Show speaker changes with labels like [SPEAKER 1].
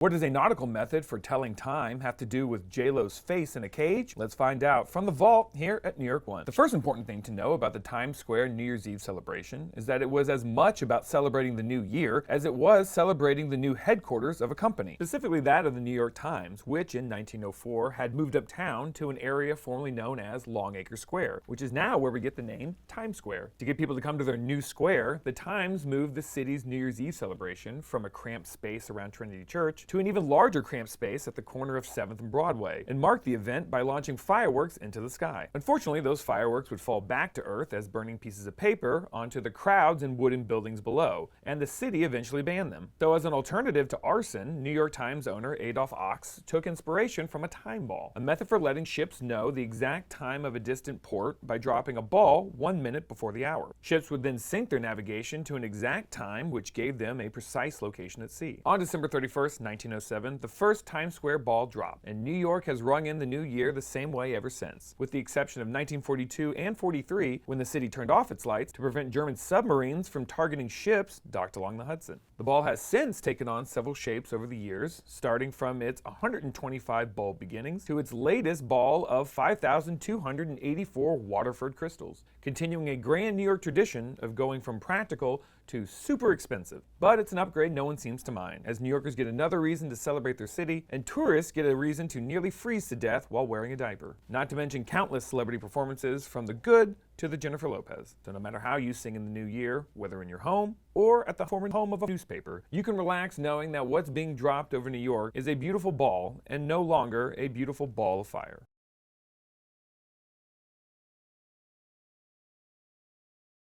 [SPEAKER 1] What does a nautical method for telling time have to do with J-Lo's face in a cage? Let's find out from the vault here at New York One. The first important thing to know about the Times Square New Year's Eve celebration is that it was as much about celebrating the new year as it was celebrating the new headquarters of a company, specifically that of the New York Times, which in 1904 had moved uptown to an area formerly known as Longacre Square, which is now where we get the name Times Square. To get people to come to their new square, the Times moved the city's New Year's Eve celebration from a cramped space around Trinity Church to an even larger cramped space at the corner of 7th and Broadway, and marked the event by launching fireworks into the sky. Unfortunately, those fireworks would fall back to Earth as burning pieces of paper onto the crowds and wooden buildings below, and the city eventually banned them. So as an alternative to arson, New York Times owner Adolph Ochs took inspiration from a time ball, a method for letting ships know the exact time of a distant port by dropping a ball 1 minute before the hour. Ships would then sync their navigation to an exact time, which gave them a precise location at sea. On December 31st, 1907, the first Times Square ball dropped, and New York has rung in the new year the same way ever since, with the exception of 1942 and 43, when the city turned off its lights to prevent German submarines from targeting ships docked along the Hudson. The ball has since taken on several shapes over the years, starting from its 125 bulb beginnings to its latest ball of 5,284 Waterford crystals, continuing a grand New York tradition of going from practical to super expensive. But it's an upgrade no one seems to mind, as New Yorkers get another reason to celebrate their city, and tourists get a reason to nearly freeze to death while wearing a diaper. Not to mention countless celebrity performances from the Good to the Jennifer Lopez. So no matter how you sing in the new year, whether in your home or at the former home of a newspaper, you can relax knowing that what's being dropped over New York is a beautiful ball and no longer a beautiful ball of fire.